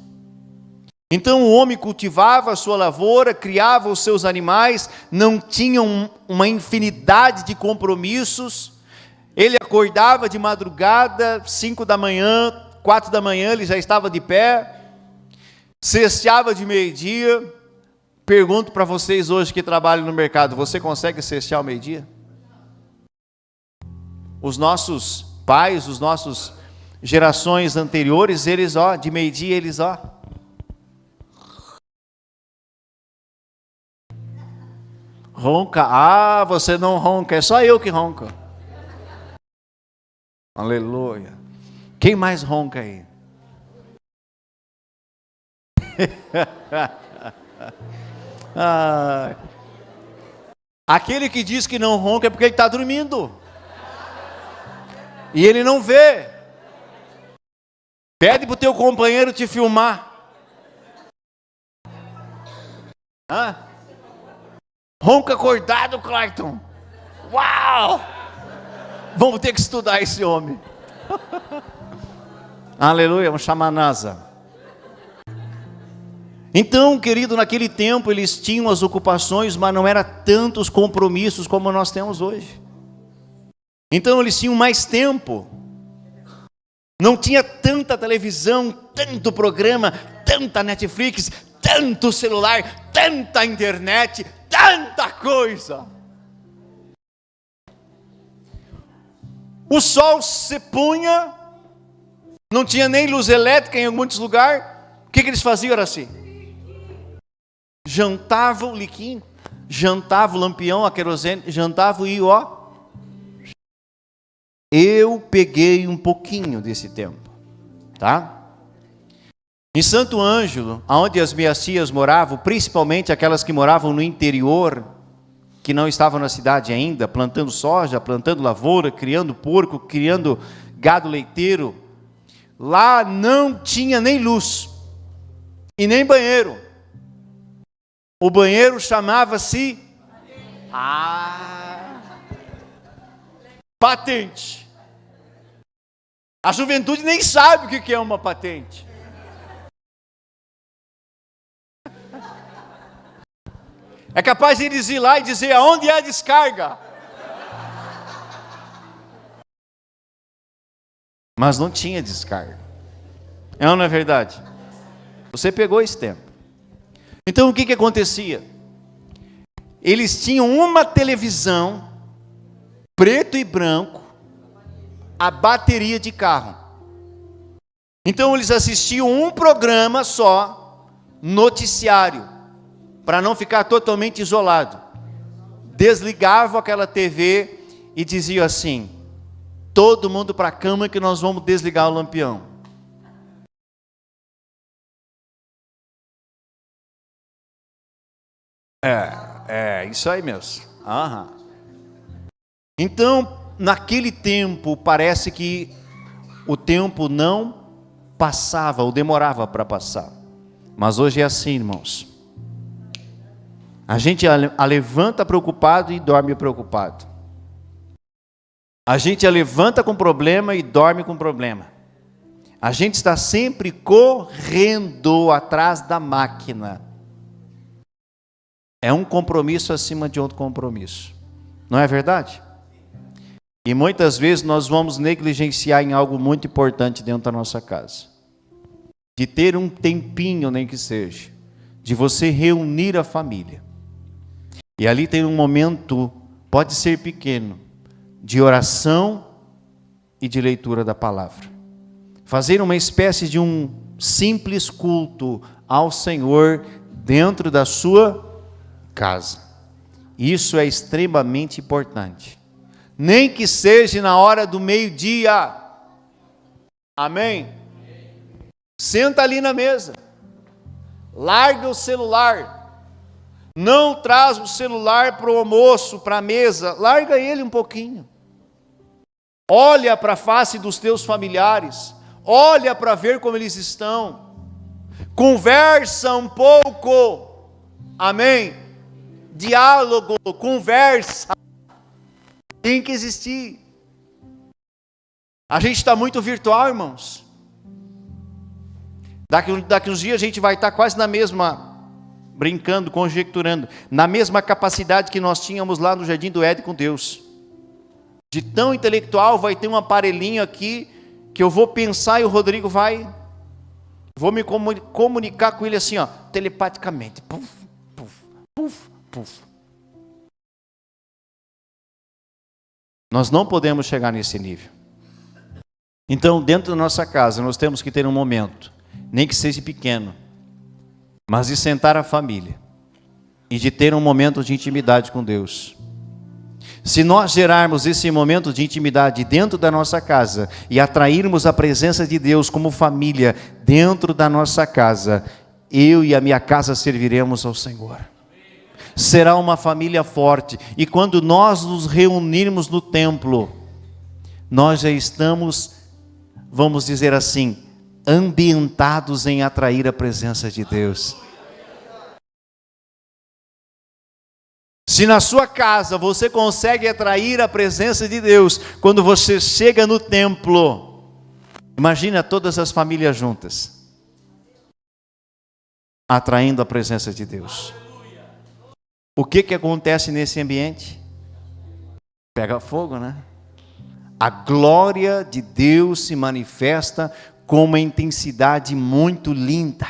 Então o homem cultivava a sua lavoura, criava os seus animais, não tinha uma infinidade de compromissos. Ele acordava de madrugada, 5 da manhã, 4 da manhã, ele já estava de pé, cesteava de meio-dia. Pergunto para vocês hoje que trabalham no mercado, você consegue cestear ao meio-dia? Os nossos pais, os nossos gerações anteriores, eles de meio-dia eles ronca. Ah, você não ronca, é só eu que ronco. Aleluia. Quem mais ronca aí? Aquele que diz que não ronca é porque ele está dormindo. E ele não vê. Pede para o teu companheiro te filmar. Ronca acordado, Clayton. Uau! Vamos ter que estudar esse homem. Aleluia, vamos chamar a NASA. Então, querido, naquele tempo eles tinham as ocupações, mas não eram tantos compromissos como nós temos hoje. Então eles tinham mais tempo. Não tinha tanta televisão, tanto programa, tanta Netflix, tanto celular, tanta internet, tanta coisa. O sol se punha, não tinha nem luz elétrica em muitos lugares. O que eles faziam? Era assim: jantava o liquinho, jantava o lampião, a querosene, jantava e eu peguei um pouquinho desse tempo, tá? Em Santo Ângelo, onde as minhas tias moravam, principalmente aquelas que moravam no interior, que não estavam na cidade ainda, plantando soja, plantando lavoura, criando porco, criando gado leiteiro, lá não tinha nem luz e nem banheiro. O banheiro chamava-se patente. A juventude nem sabe o que é uma patente. É capaz de eles ir lá e dizer aonde é a descarga. Mas não tinha descarga. É ou não é verdade? Você pegou esse tempo. Então o que acontecia? Eles tinham uma televisão, preto e branco, a bateria de carro. Então eles assistiam um programa só, noticiário, para não ficar totalmente isolado. Desligavam aquela TV e diziam assim: todo mundo para a cama que nós vamos desligar o lampião. Isso aí mesmo. Então, naquele tempo, parece que o tempo não passava ou demorava para passar. Mas hoje é assim, irmãos. A gente levanta preocupado e dorme preocupado. A gente levanta com problema e dorme com problema. A gente está sempre correndo atrás da máquina. É um compromisso acima de outro compromisso. Não é verdade? E muitas vezes nós vamos negligenciar em algo muito importante dentro da nossa casa. De ter um tempinho, nem que seja, de você reunir a família. E ali tem um momento, pode ser pequeno, de oração e de leitura da palavra. Fazer uma espécie de um simples culto ao Senhor dentro da sua casa. Isso é extremamente importante. Nem que seja na hora do meio-dia. Amém? Senta ali na mesa. Larga o celular. Não traz o celular para o almoço, para a mesa. Larga ele um pouquinho. Olha para a face dos teus familiares. Olha para ver como eles estão. Conversa um pouco. Amém? Diálogo, conversa. Tem que existir. A gente está muito virtual, irmãos. Daqui uns dias a gente vai estar quase na mesma, brincando, conjecturando, na mesma capacidade que nós tínhamos lá no Jardim do Éden com Deus. De tão intelectual, vai ter um aparelhinho aqui, que eu vou pensar e o Rodrigo vou me comunicar com ele assim, ó, telepaticamente. Puf, puf, puf, puf. Nós não podemos chegar nesse nível. Então, dentro da nossa casa, nós temos que ter um momento, nem que seja pequeno, mas de sentar a família e de ter um momento de intimidade com Deus. Se nós gerarmos esse momento de intimidade dentro da nossa casa e atrairmos a presença de Deus como família dentro da nossa casa, eu e a minha casa serviremos ao Senhor. Será uma família forte. E quando nós nos reunirmos no templo, nós já estamos, vamos dizer assim, ambientados em atrair a presença de Deus. Se na sua casa você consegue atrair a presença de Deus, quando você chega no templo, imagina todas as famílias juntas, atraindo a presença de Deus. O que acontece nesse ambiente? Pega fogo, né? A glória de Deus se manifesta com uma intensidade muito linda.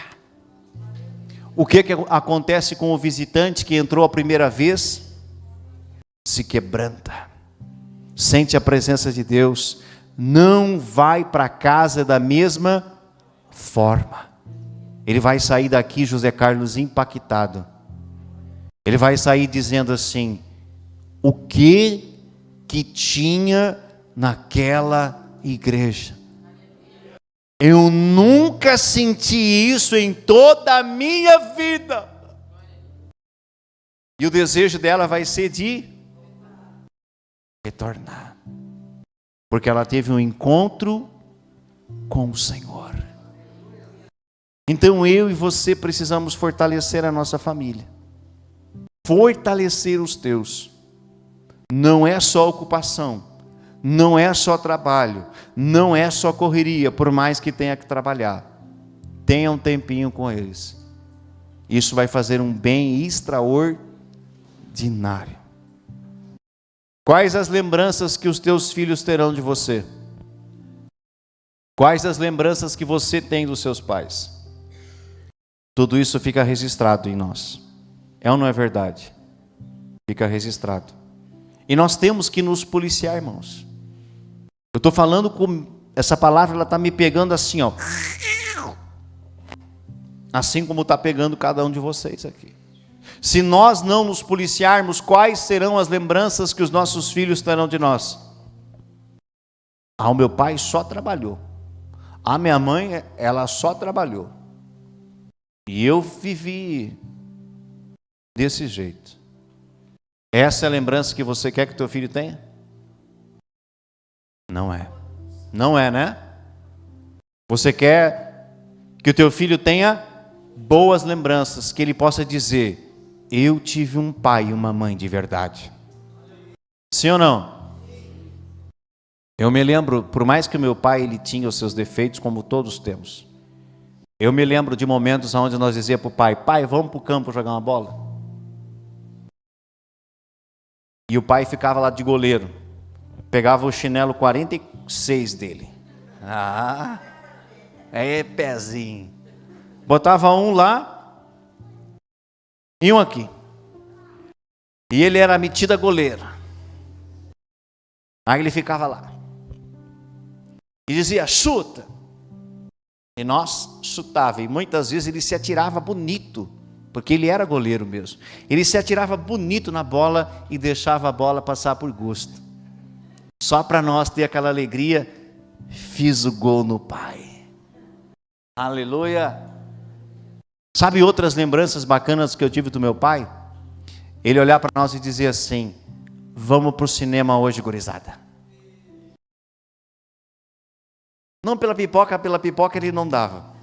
O que acontece com o visitante que entrou a primeira vez? Se quebranta, sente a presença de Deus, não vai para casa da mesma forma. Ele vai sair daqui, José Carlos, impactado. Ele vai sair dizendo assim: o que tinha naquela igreja? Eu nunca senti isso em toda a minha vida. E o desejo dela vai ser de retornar, porque ela teve um encontro com o Senhor. Então eu e você precisamos fortalecer a nossa família, fortalecer os teus. Não é só ocupação, não é só trabalho, não é só correria, por mais que tenha que trabalhar. Tenha um tempinho com eles. Isso vai fazer um bem extraordinário. Quais as lembranças que os teus filhos terão de você? Quais as lembranças que você tem dos seus pais? Tudo isso fica registrado em nós. É ou não é verdade? Fica registrado. E nós temos que nos policiar, irmãos. Eu estou falando com essa palavra, ela está me pegando assim, ó. Assim como está pegando cada um de vocês aqui. Se nós não nos policiarmos, quais serão as lembranças que os nossos filhos terão de nós? Ah, o meu pai só trabalhou. A minha mãe, ela só trabalhou. E eu vivi desse jeito. Essa é a lembrança que você quer que teu filho tenha? Não é. Não é, né? Você quer que o teu filho tenha boas lembranças, que ele possa dizer: eu tive um pai e uma mãe de verdade. Sim ou não? Eu me lembro, por mais que o meu pai ele tinha os seus defeitos, como todos temos, eu me lembro de momentos onde nós dizíamos para o pai: pai, vamos para o campo jogar uma bola? E o pai ficava lá de goleiro, pegava o chinelo 46 dele. Ah, é pezinho. Botava um lá e um aqui. E ele era metido a goleiro. Aí ele ficava lá e dizia: chuta. E nós chutava. E muitas vezes ele se atirava bonito, porque ele era goleiro mesmo. Ele se atirava bonito na bola e deixava a bola passar por gosto. Só para nós ter aquela alegria: fiz o gol no pai. Aleluia. Sabe outras lembranças bacanas que eu tive do meu pai? Ele olhar para nós e dizer assim: vamos para o cinema hoje, gurizada. Não pela pipoca ele não dava.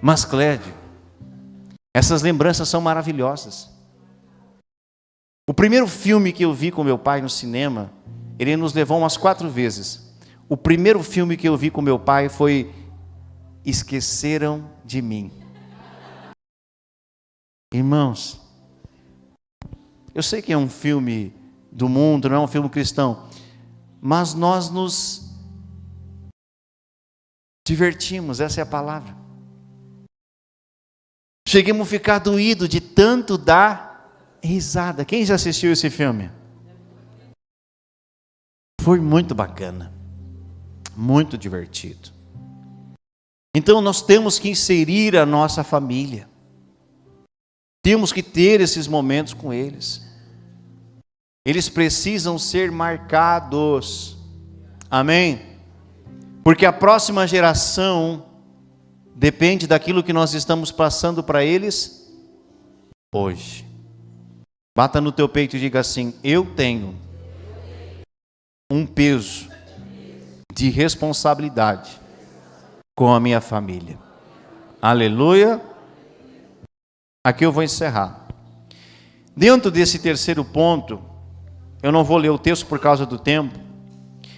Mas Clédio, essas lembranças são maravilhosas. O primeiro filme que eu vi com meu pai no cinema, ele nos levou umas 4 vezes. O primeiro filme que eu vi com meu pai foi Esqueceram de Mim. Irmãos, eu sei que é um filme do mundo, não é um filme cristão, mas nós nos divertimos, essa é a palavra. Cheguemos a ficar doído de tanto dar risada. Quem já assistiu esse filme? Foi muito bacana, muito divertido. Então nós temos que inserir a nossa família. Temos que ter esses momentos com eles. Eles precisam ser marcados. Amém? Porque a próxima geração depende daquilo que nós estamos passando para eles hoje. Bata no teu peito e diga assim: eu tenho um peso de responsabilidade com a minha família. Aleluia. Aqui eu vou encerrar. Dentro desse terceiro ponto, eu não vou ler o texto por causa do tempo,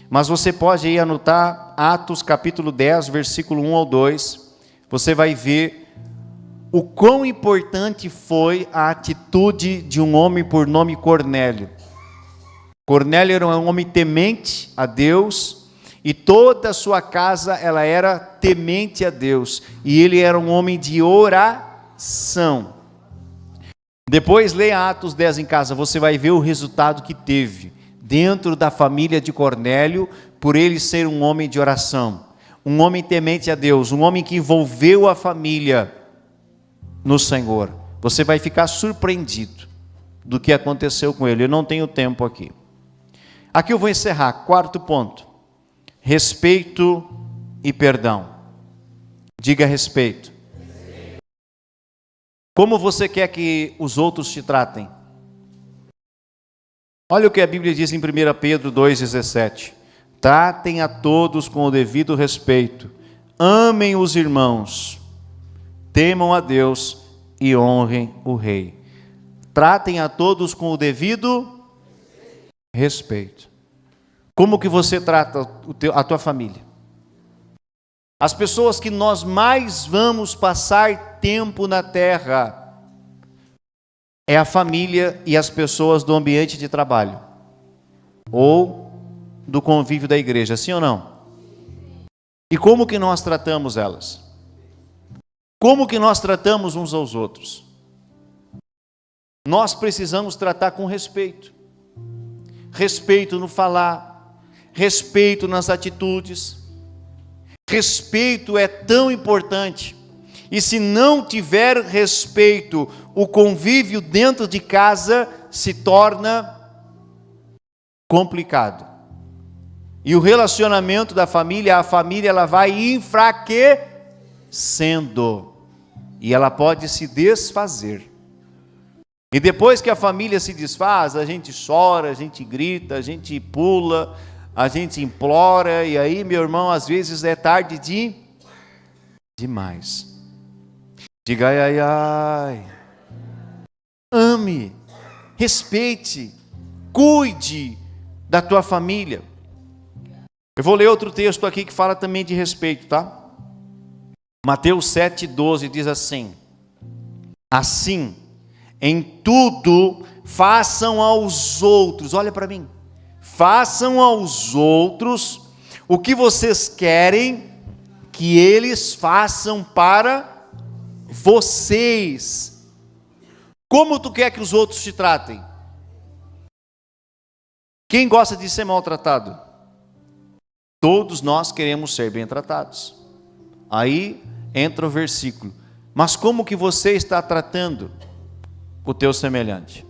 mas você pode ir anotar Atos capítulo 10, versículo 1 ao 2. Você vai ver o quão importante foi a atitude de um homem por nome Cornélio. Cornélio era um homem temente a Deus, e toda a sua casa ela era temente a Deus, e ele era um homem de oração. Depois leia Atos 10 em casa, você vai ver o resultado que teve dentro da família de Cornélio, por ele ser um homem de oração, um homem temente a Deus, um homem que envolveu a família no Senhor. Você vai ficar surpreendido do que aconteceu com ele. Eu não tenho tempo aqui. Aqui eu vou encerrar. 4º ponto: respeito e perdão. Diga respeito. Como você quer que os outros te tratem? Olha o que a Bíblia diz em 1 Pedro 2,17. Tratem a todos com o devido respeito. Amem os irmãos. Temam a Deus e honrem o Rei. Tratem a todos com o devido respeito. Como que você trata a tua família? As pessoas que nós mais vamos passar tempo na terra é a família e as pessoas do ambiente de trabalho ou do convívio da igreja, sim ou não? E como que nós tratamos elas? Como que nós tratamos uns aos outros? Nós precisamos tratar com respeito. Respeito no falar, respeito nas atitudes. Respeito é tão importante. E se não tiver respeito, o convívio dentro de casa se torna complicado. E o relacionamento da família, a família ela vai enfraquecendo. E ela pode se desfazer. E depois que a família se desfaz, a gente chora, a gente grita, a gente pula, a gente implora, e aí, meu irmão, às vezes é tarde demais. Diga ai, ai, ai. Ame, respeite, cuide da tua família. Eu vou ler outro texto aqui que fala também de respeito, tá? Mateus 7,12 diz assim: assim, em tudo façam aos outros, olha para mim, façam aos outros o que vocês querem que eles façam para vocês. Como tu quer que os outros te tratem? Quem gosta de ser maltratado? Todos nós queremos ser bem tratados. Aí entra o versículo: mas como que você está tratando o teu semelhante?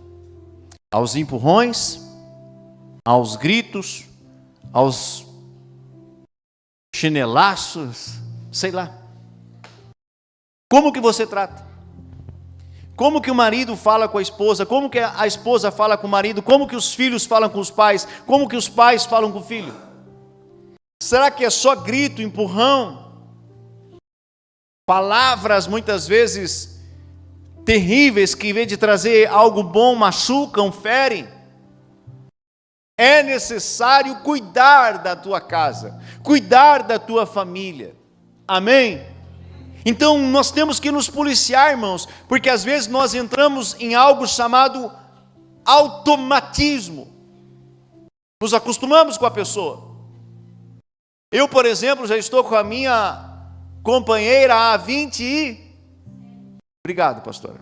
Aos empurrões, aos gritos, aos chinelaços, sei lá. Como que você trata? Como que o marido fala com a esposa? Como que a esposa fala com o marido? Como que os filhos falam com os pais? Como que os pais falam com o filho? Será que é só grito, empurrão? Palavras muitas vezes terríveis que, em vez de trazer algo bom, machucam, ferem. É necessário cuidar da tua casa, cuidar da tua família. Amém? Então nós temos que nos policiar, irmãos, porque às vezes nós entramos em algo chamado automatismo. Nos acostumamos com a pessoa. Eu, por exemplo, já estou com a minha companheira há 20 e... Obrigado, pastora.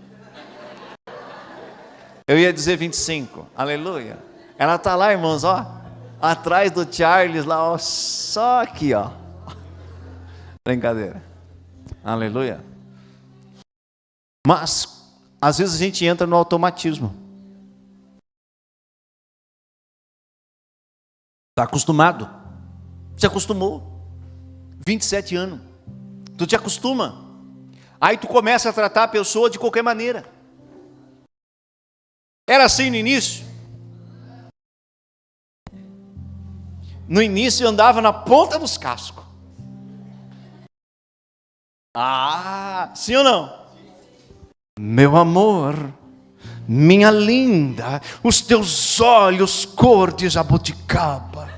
Eu ia dizer 25. Aleluia. Ela está lá, irmãos, ó, atrás do Charles, lá, ó, só aqui, ó. Brincadeira. Aleluia. Mas, às vezes a gente entra no automatismo. Está acostumado. Se acostumou. 27 anos. Tu te acostuma. Aí tu começa a tratar a pessoa de qualquer maneira. Era assim no início. No início eu andava na ponta dos cascos. Ah, sim ou não? Meu amor, minha linda, os teus olhos cor de jabuticaba.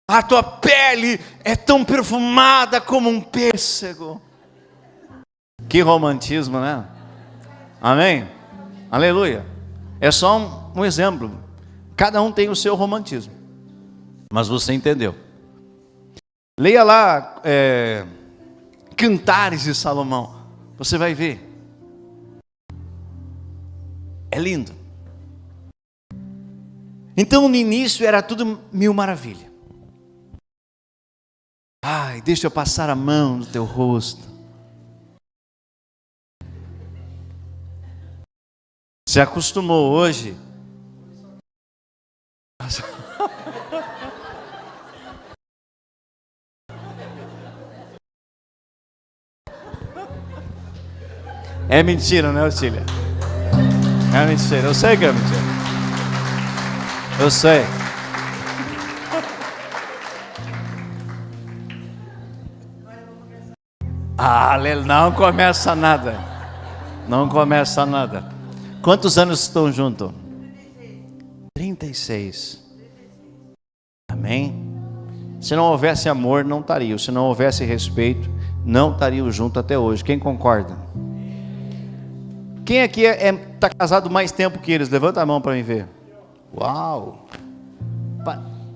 A tua pele é tão perfumada como um pêssego. Que romantismo, né? Amém? Aleluia. É só um exemplo. Cada um tem o seu romantismo. Mas você entendeu. Leia lá Cantares de Salomão. Você vai ver. É lindo. Então no início era tudo mil maravilha. Ai, deixa eu passar a mão no teu rosto. Se acostumou hoje. É mentira, né, Otília? É mentira, eu sei que é mentira. Eu sei. Ah, não começa nada. Não começa nada. Quantos anos estão juntos? 36. Amém? Se não houvesse amor, não estariam. Se não houvesse respeito, não estariam juntos até hoje. Quem concorda? Quem aqui está casado mais tempo que eles? Levanta a mão para mim ver. Uau!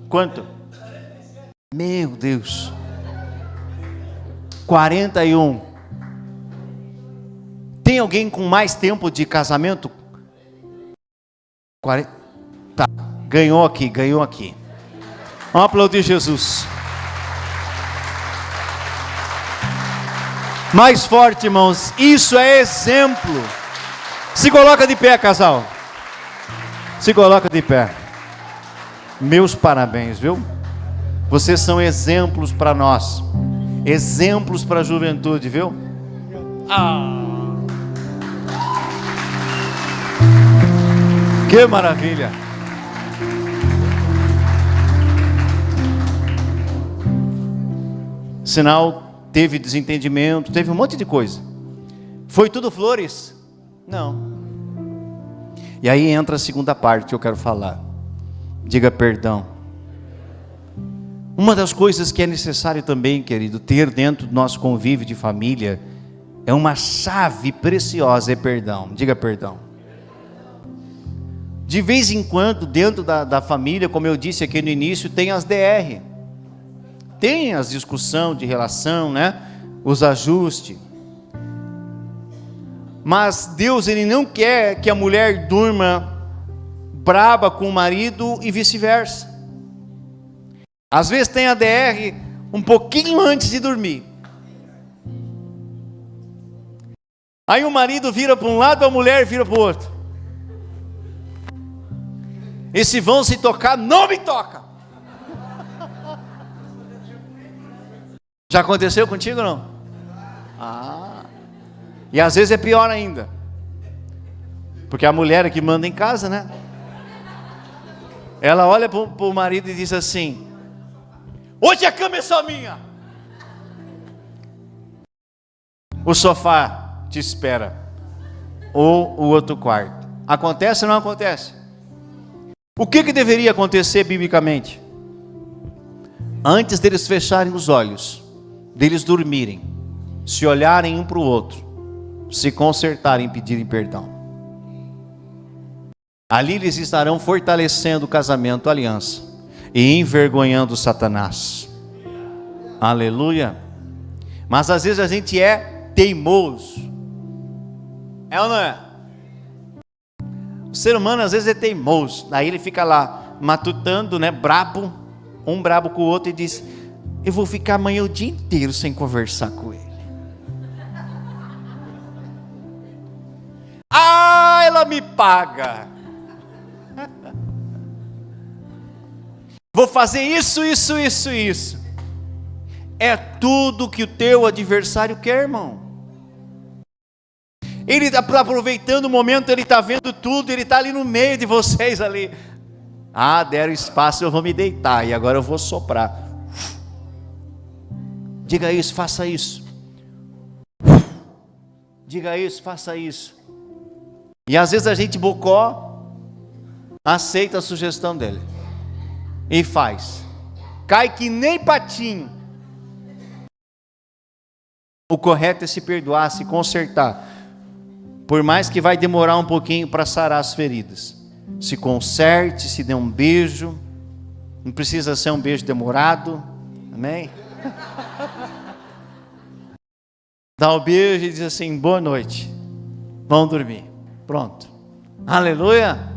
Quanto? Meu Deus! 41. Tem alguém com mais tempo de casamento? 40. Tá, ganhou aqui, ganhou aqui. Vamos aplaudir Jesus. Mais forte, irmãos. Isso é exemplo. Se coloca de pé, casal. Se coloca de pé. Meus parabéns, viu? Vocês são exemplos para nós. Exemplos para a juventude, viu? Que maravilha! Sinal, teve desentendimento, teve um monte de coisa. Foi tudo flores? Não. E aí entra a segunda parte que eu quero falar. Diga perdão. Uma das coisas que é necessário também, querido, ter dentro do nosso convívio de família, é uma chave preciosa, é perdão. Diga perdão. De vez em quando, dentro da família, como eu disse aqui no início, tem as DR. Tem as discussões de relação, né? Os ajustes. Mas Deus, Ele não quer que a mulher durma braba com o marido e vice-versa. Às vezes tem a DR um pouquinho antes de dormir. Aí o marido vira para um lado, a mulher vira para o outro. E se vão se tocar, não me toca. Já aconteceu contigo ou não? Ah. E às vezes é pior ainda. Porque a mulher é que manda em casa, né? Ela olha para o marido e diz assim: hoje a cama é só minha. o sofá te espera, ou o outro quarto. Acontece ou não acontece? O que deveria acontecer biblicamente? Antes deles fecharem os olhos, deles dormirem, se olharem um para o outro, se consertarem e pedirem perdão. Ali eles estarão fortalecendo o casamento, a aliança, e envergonhando Satanás. Aleluia. Mas às vezes a gente é teimoso. É ou não é? O ser humano às vezes é teimoso. Aí ele fica lá matutando, né, brabo, um brabo com o outro, e diz: eu vou ficar amanhã o dia inteiro sem conversar com ele. Ah, ela me paga. Vou fazer isso. É tudo que o teu adversário quer, irmão. Ele está aproveitando o momento, ele está vendo tudo, ele está ali no meio de vocês ali. Ah, deram espaço, eu vou me deitar e agora eu vou soprar. Diga isso, faça isso. Diga isso, faça isso. E às vezes a gente bocó aceita a sugestão dele e faz. Cai que nem patinho. O correto é se perdoar, se consertar. Por mais que vai demorar um pouquinho para sarar as feridas. Se conserte, se dê um beijo. Não precisa ser um beijo demorado. Amém? Dá o beijo e diz assim: boa noite. Vão dormir. Pronto. Aleluia.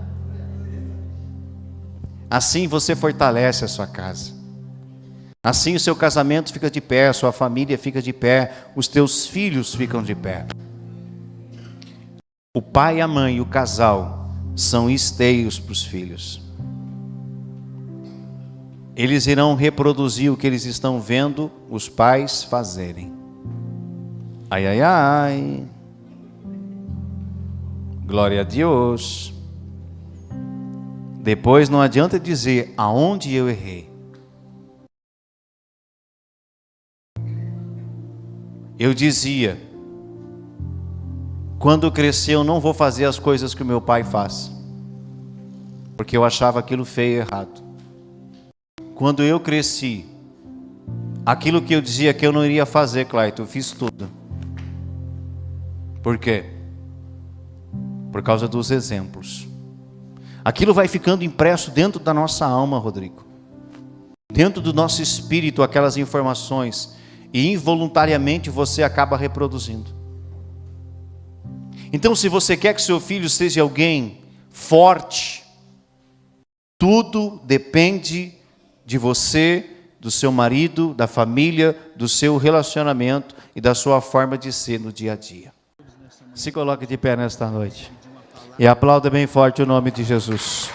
Assim você fortalece a sua casa. Assim o seu casamento fica de pé, a sua família fica de pé, os teus filhos ficam de pé. O pai, a mãe e o casal são esteios para os filhos. Eles irão reproduzir o que eles estão vendo os pais fazerem. Ai, ai, ai. Glória a Deus. Depois não adianta dizer aonde eu errei. Eu dizia, quando eu crescer eu não vou fazer as coisas que o meu pai faz, porque eu achava aquilo feio e errado. Quando eu cresci, aquilo que eu dizia que eu não iria fazer, Clayton, eu fiz tudo. Por quê? Por causa dos exemplos. Aquilo vai ficando impresso dentro da nossa alma, Rodrigo. Dentro do nosso espírito, aquelas informações. E involuntariamente você acaba reproduzindo. Então, se você quer que seu filho seja alguém forte, tudo depende de você, do seu marido, da família, do seu relacionamento e da sua forma de ser no dia a dia. Se coloque de pé nesta noite e aplauda bem forte o nome de Jesus.